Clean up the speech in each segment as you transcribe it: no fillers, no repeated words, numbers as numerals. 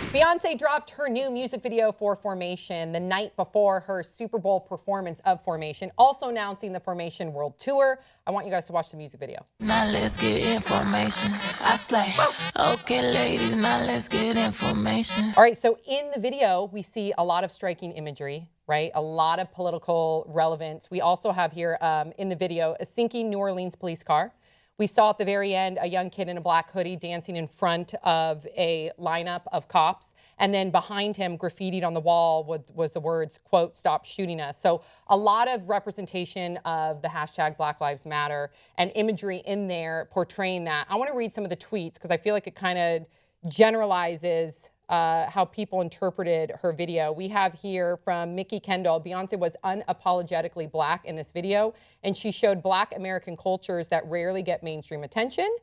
Beyonce dropped her new music video for Formation the night before her Super Bowl performance of Formation, also announcing the Formation World Tour. I want you guys to watch the music video. Now let's get information. I slay. Okay, ladies, now let's get information. All right, so in the video, we see a lot of striking imagery, right? A lot of political relevance. We also have here in the video a sinking New Orleans police car. We saw at the very end a young kid in a black hoodie dancing in front of a lineup of cops. And then behind him, graffitied on the wall was the words, quote, "Stop shooting us." So a lot of representation of the hashtag Black Lives Matter and imagery in there portraying that. I want to read some of the tweets because I feel like it kind of generalizes how people interpreted her video. We have here from Mickey Kendall, Beyonce was unapologetically black in this video, and she showed black American cultures that rarely get mainstream attention.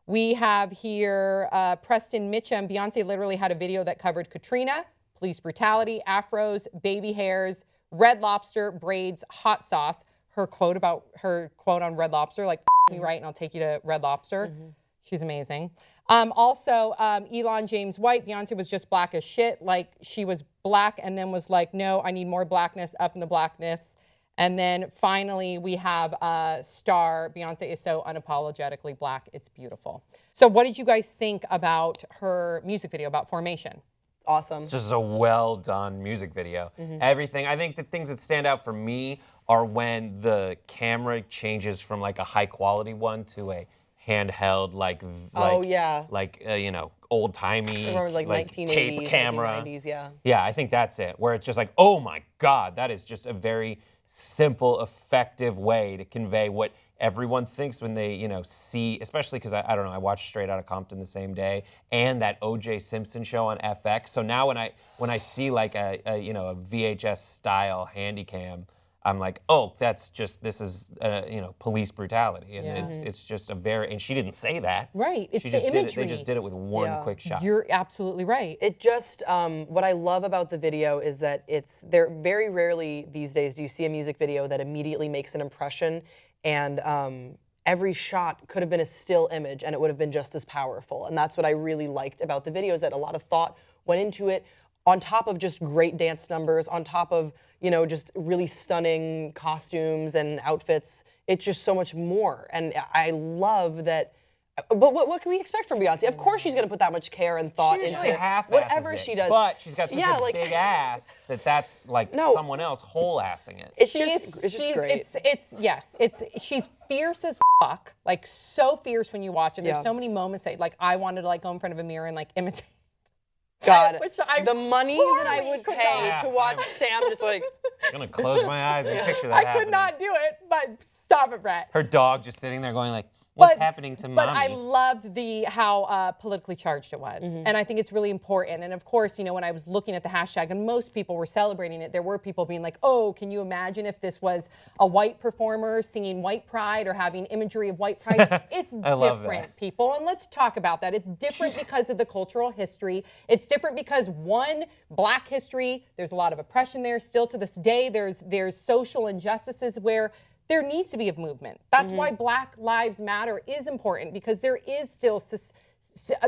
We have here Preston Mitchum, Beyonce literally had a video that covered Katrina, police brutality, afros, baby hairs, Red Lobster, braids, hot sauce. Her quote on Red Lobster, like, me right and I'll take you to Red Lobster. She's amazing. Also, Elon James White, Beyonce was just black as shit. Like, she was black and then was like, no, I need more blackness, up in the blackness. And then finally, we have Star. Beyonce is so unapologetically black. It's beautiful. So what did you guys think about her music video, about Formation? Awesome. It's just a well done music video. Everything. I think the things that stand out for me are when the camera changes from like a high quality one to a handheld, old timey, like 1980s, tape camera. 1990s, yeah. Yeah, I think that's it. Where it's just like, oh my God, that is just a very simple, effective way to convey what everyone thinks when they, see, especially because I don't know, I watched Straight Outta Compton the same day and that O.J. Simpson show on FX. So now when I see like a VHS style handy cam, I'm like, oh, this is police brutality, and it's just and she didn't say that. Right, it's she the just imagery. They just did it with one quick shot. You're absolutely right. It just, what I love about the video is that there very rarely these days do you see a music video that immediately makes an impression, and every shot could have been a still image and it would have been just as powerful. And that's what I really liked about the video, is that a lot of thought went into it, on top of just great dance numbers, on top of, just really stunning costumes and outfits. It's just so much more. And I love that. But what can we expect from Beyonce? Of course she's going to put that much care and thought into whatever she does. But she's got such a big ass that's like someone else whole-assing it. It's just great. She's fierce as fuck, like so fierce when you watch it. There's so many moments that like I wanted to like go in front of a mirror and like imitate. God, the money that I would pay to watch Sam just like. I'm gonna close my eyes and picture that I happening. could not do it, but stop it, Brett. Her dog just sitting there going like, what's happening to mommy? But I loved how politically charged it was. And I think it's really important. And of course, when I was looking at the hashtag and most people were celebrating it, there were people being like, oh, can you imagine if this was a white performer singing white pride or having imagery of white pride? It's different, people. And let's talk about that. It's different because of the cultural history. It's different because, one, black history, there's a lot of oppression there. Still to this day, there's social injustices where there needs to be a movement. That's why Black Lives Matter is important, because there is still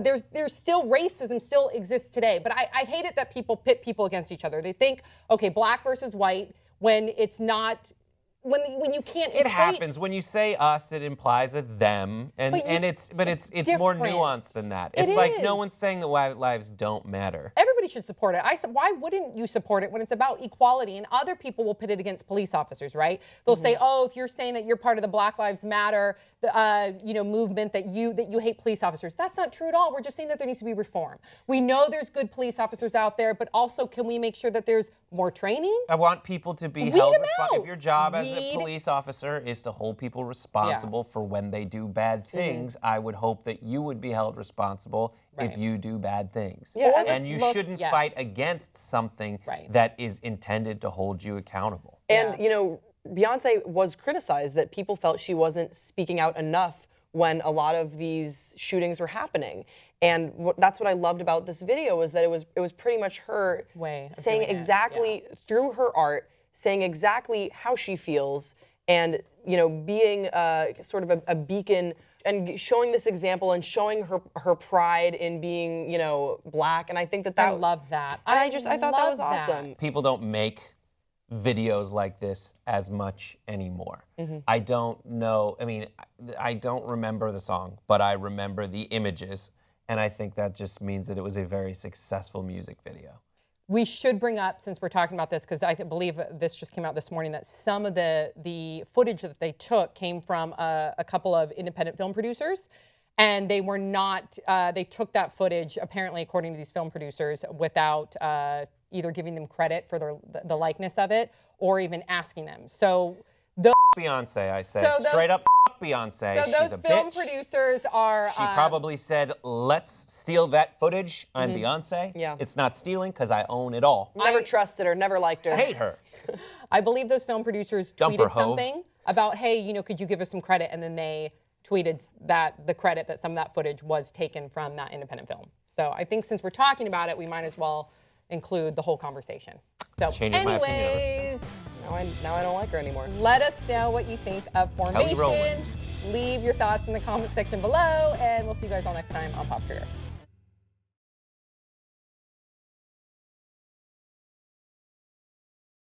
there's still racism still exists today. But I hate it that people pit people against each other. They think, okay, black versus white, when it's not. When you can't. It happens when you say us. It implies a them, and it's more nuanced than that. It's like no one's saying that white lives don't matter. Everybody should support it. I said, why wouldn't you support it when it's about equality? And other people will pit it against police officers, right? They'll say, oh, if you're saying that you're part of the Black Lives Matter, movement, that you hate police officers. That's not true at all. We're just saying that there needs to be reform. We know there's good police officers out there, but also can we make sure that there's more training? I want people to be held responsible. If your job as a police officer is to hold people responsible for when they do bad things, I would hope that you would be held responsible if you do bad things. Yeah, and you shouldn't fight against something that is intended to hold you accountable. And, Beyonce was criticized that people felt she wasn't speaking out enough when a lot of these shootings were happening. And that's what I loved about this video, was that it was pretty much her saying exactly through her art, saying exactly how she feels, and being sort of a beacon and showing this example and showing her pride in being, black. And I think that I love that. And I thought that was love awesome. People don't make videos like this as much anymore. I don't know. I mean, I don't remember the song, but I remember the images. And I think that just means that it was a very successful music video. We should bring up, since we're talking about this, because I believe this just came out this morning, that some of the footage that they took came from a couple of independent film producers. And they were not, they took that footage, apparently, according to these film producers, without either giving them credit for the likeness of it or even asking them. So Beyonce, I say. So those- Straight up Beyonce. So She's those a film bitch. producers are. She probably said, let's steal that footage. I'm Beyonce. Yeah. It's not stealing because I own it all. Never trusted her, never liked her. I hate her. I believe those film producers Dump her, tweeted hove. something about, hey, could you give us some credit? And then they tweeted that the credit that some of that footage was taken from that independent film. So I think since we're talking about it, we might as well include the whole conversation. So Changes my opinion of her. anyways, Now I don't like her anymore. let us know what you think of Kelly Formation. Rowland. Leave your thoughts in the comment section below, and we'll see you guys all next time on Pop Trigger.